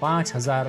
5,000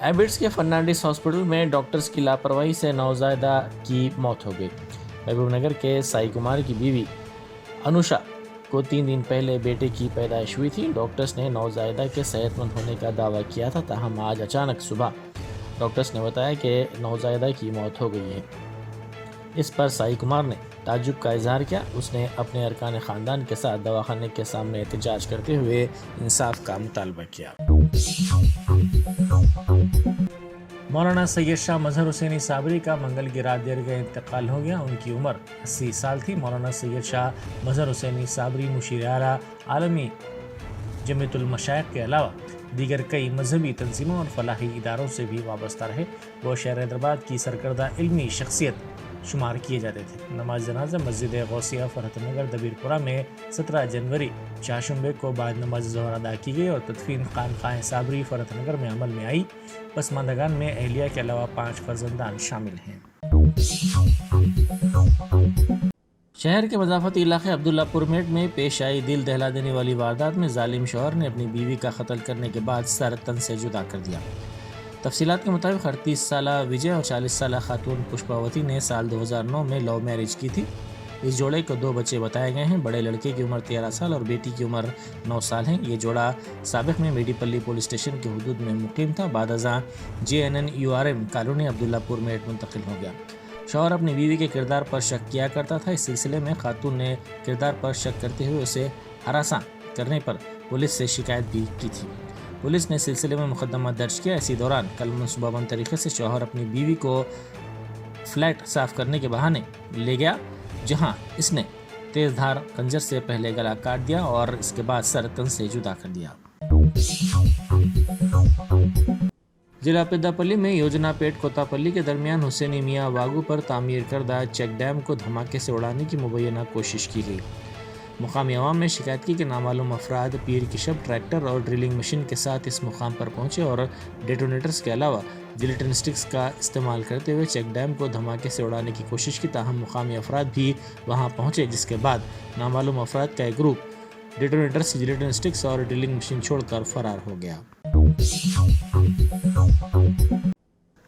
ایبٹس کے Fernandes hospital میں doctors کی لاپرواہی سے نوزائیدہ کی موت ہو گئی۔ محبوب نگر کے سائی کمار کی بیوی انوشا کو 3 دن پہلے بیٹے کی پیدائش ہوئی تھی۔ ڈاکٹرز نے نوزائیدہ کے صحت مند ہونے کا دعویٰ کیا تھا، تاہم آج اچانک صبح ڈاکٹرز نے بتایا کہ نوزائیدہ کی موت ہو گئی ہے۔ اس پر سائی کمار نے تعجب کا اظہار کیا۔ اس نے اپنے ارکان خاندان کے ساتھ دواخانے کے سامنے احتجاج کرتے ہوئے انصاف کا مطالبہ کیا۔ مولانا سید شاہ مظہر حسینی صابری کا منگل گرا درگاہ انتقال ہو گیا۔ ان کی عمر 80 سال تھی۔ مولانا سید شاہ مظہر حسینی صابری مشیر اعلیٰ عالمی جمعیت المشائخ کے علاوہ دیگر کئی مذہبی تنظیموں اور فلاحی اداروں سے بھی وابستہ رہے۔ وہ شہر حیدرآباد کی سرکردہ علمی شخصیت شمار کیے جاتے تھے۔ نماز جنازہ مسجد غوثیہ فرحت نگر دبیر پورہ میں 17 جنوری چاشمبے کو بعد نماز ظہر ادا کی گئی اور تدفین خانقاہ صابری فرحت نگر میں عمل میں آئی۔ پسماندگان میں اہلیہ کے علاوہ 5 فرزندان شامل ہیں۔ شہر کے مضافاتی علاقے عبداللہ پور میٹ میں پیش آئی دل دہلا دینے والی واردات میں ظالم شوہر نے اپنی بیوی کا قتل کرنے کے بعد سر تن سے جدا کر دیا۔ تفصیلات کے مطابق 38 سالہ وجے اور 40 سالہ خاتون پشپاوتی نے سال 2009 میں لو میرج کی تھی۔ اس جوڑے کو 2 بچے بتائے گئے ہیں۔ بڑے لڑکے کی عمر 13 سال اور بیٹی کی عمر 9 سال ہے۔ یہ جوڑا سابق میں میڈی پلی پولیس اسٹیشن کے حدود میں مقیم تھا۔ بعد ازاں JNNURM کالونی عبداللہ پور میٹ منتقل ہو گیا۔ شوہر اپنی بیوی کے کردار پر شک کیا کرتا تھا۔ اس سلسلے میں خاتون نے کردار پر شک کرتے ہوئے اسے ہراساں کرنے پر پولیس سے شکایت بھی کی تھی۔ پولیس نے سلسلے میں مقدمہ درج کیا۔ اسی دوران کل منصوبہ بند طریقے سے شوہر اپنی بیوی کو فلیٹ صاف کرنے کے بہانے لے گیا، جہاں اس نے تیز دھار خنجر سے پہلے گلا کاٹ دیا اور اس کے بعد سر تن سے جدا کر دیا۔ ضلع پیداپلی میں یوجنا پیٹ کوتاپلی کے درمیان حسینی میاں واگو پر تعمیر کردہ چیک ڈیم کو دھماکے سے اڑانے کی مبینہ کوشش کی گئی۔ مقامی عوام نے شکایت کی کہ نامعلوم افراد پیر کی شب ٹریکٹر اور ڈرلنگ مشین کے ساتھ اس مقام پر پہنچے اور ڈیٹونیٹرز کے علاوہ جلیٹن سٹکس کا استعمال کرتے ہوئے چیک ڈیم کو دھماکے سے اڑانے کی کوشش کی، تاہم مقامی افراد بھی وہاں پہنچے، جس کے بعد نامعلوم افراد کا ایک گروپ ڈیٹونیٹرز، جلیٹن سٹکس اور ڈرلنگ مشین چھوڑ کر فرار ہو گیا۔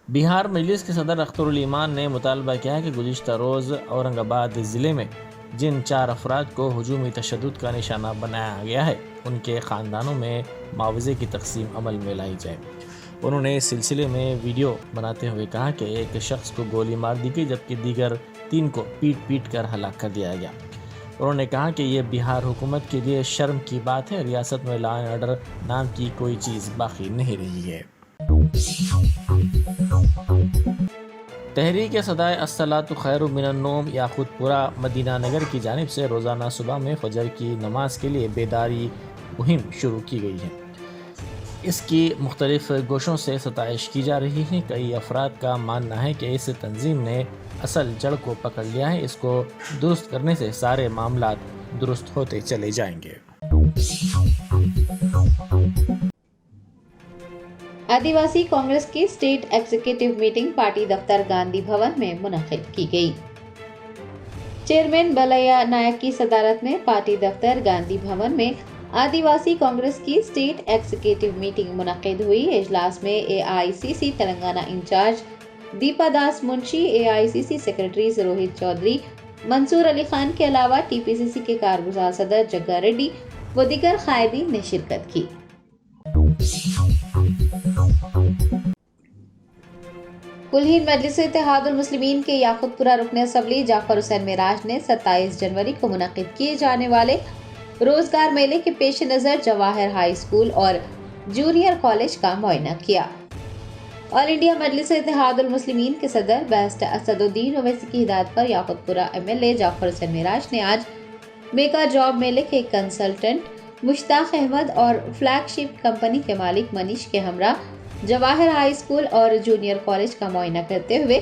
بہار مجلس کے صدر اختر الایمان نے مطالبہ کیا کہ گزشتہ روز اورنگ آباد ضلع میں جن 4 افراد کو ہجومی تشدد کا نشانہ بنایا گیا ہے، ان کے خاندانوں میں معاوضے کی تقسیم عمل میں لائی جائے۔ انہوں نے اس سلسلے میں ویڈیو بناتے ہوئے کہا کہ ایک شخص کو گولی مار دی گئی جبکہ دیگر 3 کو پیٹ پیٹ کر ہلاک کر دیا گیا۔ انہوں نے کہا کہ یہ بہار حکومت کے لیے شرم کی بات ہے۔ ریاست میں لا اینڈ آرڈر نام کی کوئی چیز باقی نہیں رہی ہے۔ تحریک صدائے الصلاۃ خیر من النوم یاقوت پورہ مدینہ نگر کی جانب سے روزانہ صبح میں فجر کی نماز کے لیے بیداری مہم شروع کی گئی ہے۔ اس کی مختلف گوشوں سے ستائش کی جا رہی ہے۔ کئی افراد کا ماننا ہے کہ اس تنظیم نے اصل جڑ کو پکڑ لیا ہے۔ اس کو درست کرنے سے سارے معاملات درست ہوتے چلے جائیں گے۔ آدیواسی کانگریس کی اسٹیٹ ایگزیکٹو میٹنگ پارٹی دفتر گاندھی بھون میں منعقد کی گئی۔ چیئرمین بلیا نائک کی صدارت میں پارٹی دفتر گاندھی بھون میں آدیواسی کانگریس کی اسٹیٹ ایگزیکٹو میٹنگ منعقد ہوئی۔ اجلاس میں AICC تلنگانہ انچارج دیپا داس منشی، AICC سیکرٹریز روہت چودھری، منصور علی خان کے علاوہ TPCC کے کارگزار صدر جگا ریڈی و دیگر قائدین نے شرکت کی۔ کل ہند مجلس اتحاد المسلمین کے یاقوت پورہ رکن اسمبلی جعفر حسین معراج نے 27 جنوری کو منعقد کیے جانے والے روزگار میلے کے پیش نظر جواہر ہائی اسکول اور جونیئر کالج کا معائنہ کیا۔ آل انڈیا مجلس اتحاد المسلمین کے صدر بیرسٹر اسد الدین اویسی کی ہدایت پر یاقوت پورہ MLA جعفر حسین معراج نے آج میگا جاب میلے کے کنسلٹنٹ مشتاق احمد اور فلیگ شپ کمپنی کے مالک منیش کے ہمراہ جواہر ہائی اسکول اور جونیئر کالج کا معائنہ کرتے ہوئے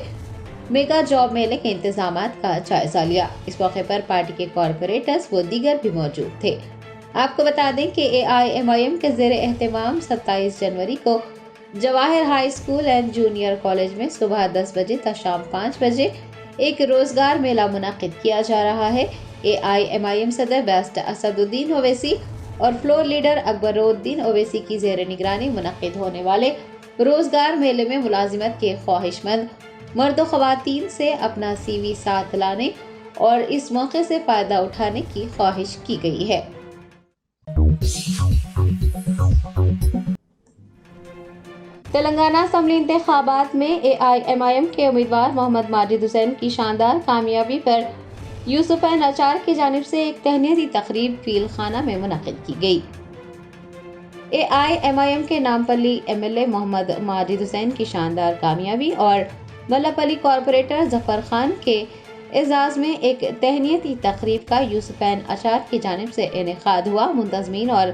میگا جاب میلے کے انتظامات کا جائزہ لیا۔ اس موقع پر پارٹی کے کارپوریٹرز و دیگر بھی موجود تھے۔ آپ کو بتا دیں کہ AIMIM کے زیر اہتمام 27 جنوری کو Jawahar high school and junior college میں صبح 10 بجے تا شام 5 بجے ایک روزگار میلہ منعقد کیا جا رہا ہے۔ AIMIM صدر بیرسٹر اسد الدین اویسی اور فلور لیڈر اکبرالدین اویسی کی زیر نگرانی منعقد ہونے والے روزگار میلے میں ملازمت کے خواہش مند مرد و خواتین سے اپنا سی وی ساتھ لانے اور اس موقع سے فائدہ اٹھانے کی خواہش کی گئی ہے۔ تلنگانہ اسمبلی انتخابات میں AIMIM کے امیدوار محمد ماجد حسین کی شاندار کامیابی پر یوسفین اچار کی جانب سے ایک تہنیتی تقریب فیل خانہ میں منعقد کی گئی۔ AIMIM کے نامپلی MLA محمد ماجد حسین کی شاندار کامیابی اور ملاپلی کارپوریٹر ظفر خان کے اعزاز میں ایک تہنیتی تقریب کا یوسفین اچار کی جانب سے انعقاد ہوا۔ منتظمین اور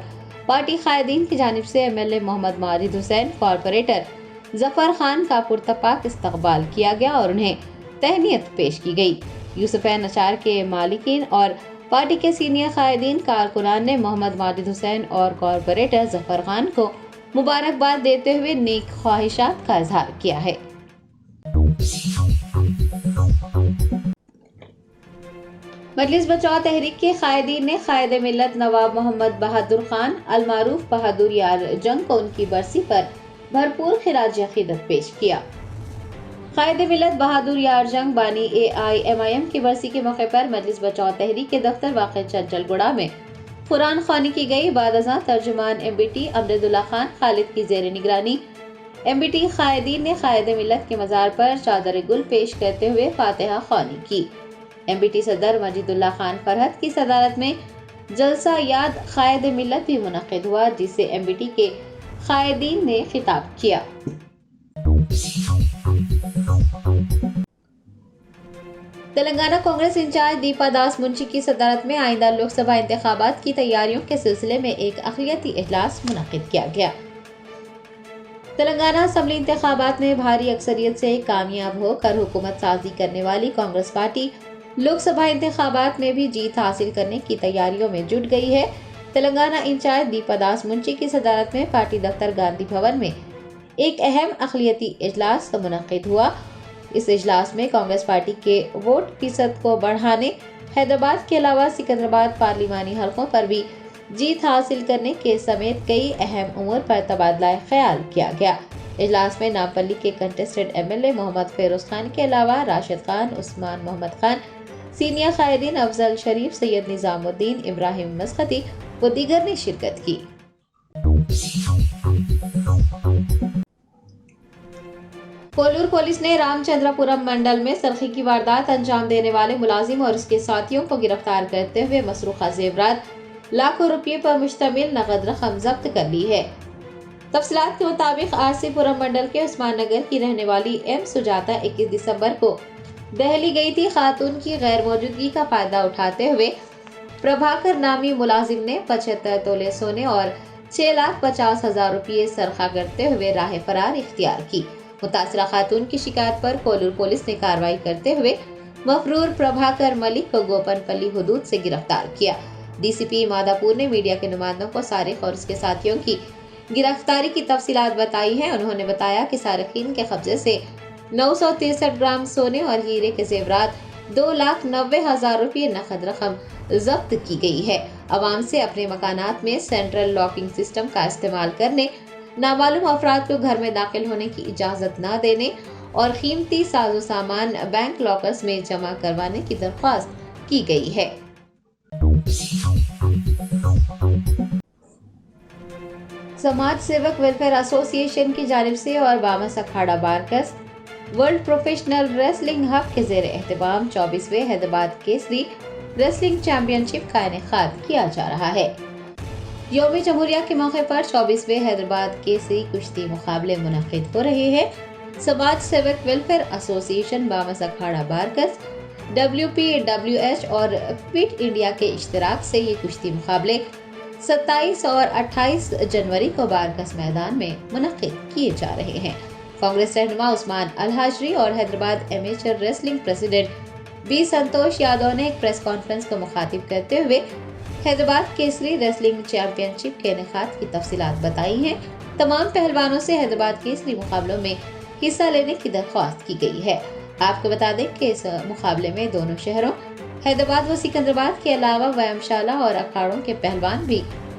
پارٹی قائدین کی جانب سے MLA محمد ماجد حسین، کارپوریٹر ظفر خان کا پرتپاک استقبال کیا گیا اور انہیں تہنیت پیش کی گئی۔ یوسفین اچار کے مالکین اور پارٹی کے سینئر قائدین کارکنان نے محمد ماجد حسین اور کارپوریٹر ظفر خان کو مبارکباد دیتے ہوئے نیک خواہشات کا اظہار کیا ہے۔ مجلس بچاؤ تحریک کے قائدین نے قائد ملت نواب محمد بہادر خان المعروف بہادر یار جنگ کو ان کی برسی پر بھرپور خراج عقیدت پیش کیا۔ قائد ملت بہادر یار جنگ بانی AIMIM کی برسی کے موقع پر مجلس بچاؤ تحریک کے دفتر واقع چنچل گوڑا میں قرآن خوانی کی گئی۔ بعد ازاں ترجمان MBT امجد اللہ خان خالد کی زیر نگرانی MBT قائدین نے قائد ملت کے مزار پر چادر گل پیش کرتے ہوئے فاتحہ خوانی کی۔ MBT صدر مجید اللہ خان فرحت کی صدارت میں جلسہ یاد قائد ملت بھی منعقد ہوا، جس سے MBT کے قائدین نے خطاب کیا۔ تلنگانہ کانگریس انچارج دیپا داس منشی کی صدارت میں آئندہ لوک سبھا انتخابات کی تیاریوں کے سلسلے میں ایک اقلیتی اجلاس منعقد کیا گیا۔ تلنگانہ اسمبلی انتخابات میں بھاری اکثریت سے کامیاب ہو کر حکومت سازی کرنے والی کانگریس پارٹی لوک سبھا انتخابات میں بھی جیت حاصل کرنے کی تیاریوں میں جٹ گئی ہے۔ تلنگانہ انچارج دیپا داس منشی کی صدارت میں پارٹی دفتر گاندھی بھون میں ایک اہم اقلیتی اجلاس منعقد ہوا۔ اس اجلاس میں کانگریس پارٹی کے ووٹ فیصد کو بڑھانے، حیدرآباد کے علاوہ سکندرآباد پارلیمانی حلقوں پر بھی جیت حاصل کرنے کے سمیت کئی اہم امور پر تبادلہ خیال کیا گیا۔ اجلاس میں نامپلی کے کنٹسٹڈ MLA محمد فیروز خان کے علاوہ راشد خان، عثمان محمد خان، سینئر قائدین افضل شریف، سید نظام الدین، ابراہیم مسقطی و دیگر نے شرکت کی۔ کولور پولیس نے رام چندرا پورم منڈل میں سرقے کی واردات انجام دینے والے ملازم اور اس کے ساتھیوں کو گرفتار کرتے ہوئے مسروقہ زیورات لاکھوں روپے پر مشتمل نقد رقم ضبط کر لی ہے۔ تفصیلات کے مطابق آج سے پورم منڈل کے عثمان نگر کی رہنے والی M سجاتا 21 دسمبر کو دہلی گئی تھی۔ خاتون کی غیر موجودگی کا فائدہ اٹھاتے ہوئے پربھاکر نامی ملازم نے 75 تولے سونے اور 6,50,000 روپے سرقہ کرتے ہوئے راہ فرار اختیار کی۔ متاثرہ خاتون کی شکایت پر کولور پولیس نے کارروائی کرتے ہوئے مفرور پربھاکر ملک کو گوپن پلی حدود سے گرفتار کیا۔ DCP ماداپور نے میڈیا کے نمائندوں کو سارق اور اس کے ساتھیوں کی گرفتاری کی تفصیلات بتائی ہیں۔ انہوں نے بتایا کہ سارقین کے قبضے سے 963 گرام سونے اور ہیرے کے زیورات 2,90,000 روپے نقد رقم ضبط کی گئی ہے۔ عوام سے اپنے مکانات میں سینٹرل لاکنگ سسٹم کا استعمال کرنے، نامعلوم افراد کو گھر میں داخل ہونے کی اجازت نہ دینے اور قیمتی ساز و سامان بینک لاکرز میں جمع کروانے کی درخواست کی گئی ہے۔ سماج سیوک ویلفیئر ایسوسی ایشن کی جانب سے اور بامس اکھاڑا Barkas world professional wrestling hub کے زیر اہتمام 24ویں Hyderabad Kesari wrestling championship کا انعقاد کیا جا رہا ہے۔ یوم جمہوریہ کے موقع پر 24ویں حیدرآباد کیسری کشتی مقابلے منعقد ہو رہے ہیں۔ سماج سیوک ویلفیئر ایسوسی ایشن بامس اکھاڑا بارکس، WPWH اور فٹ انڈیا کے اشتراک سے یہ کشتی مقابلے 27 اور 28 جنوری کو بارکس میدان میں منعقد کیے جا رہے ہیں۔ کانگریس رہنما عثمان الحاجری اور Hyderabad amateur wrestling president B سنتوش یادو نے ایک پریس کانفرنس کو مخاطب کرتے ہوئے حیدرآباد کیسری ریسلنگ چیمپئن شپ کے انعقاد کی تفصیلات بتائی ہیں۔ تمام پہلوانوں سے حیدرآباد کیسری مقابلوں میں حصہ لینے کی درخواست کی گئی ہے۔ آپ کو بتا دیں کہ اس مقابلے میں دونوں شہروں حیدرآباد و سکندرآباد کے علاوہ ویم شالہ اور اکھاڑوں کے پہلوان بھی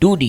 2D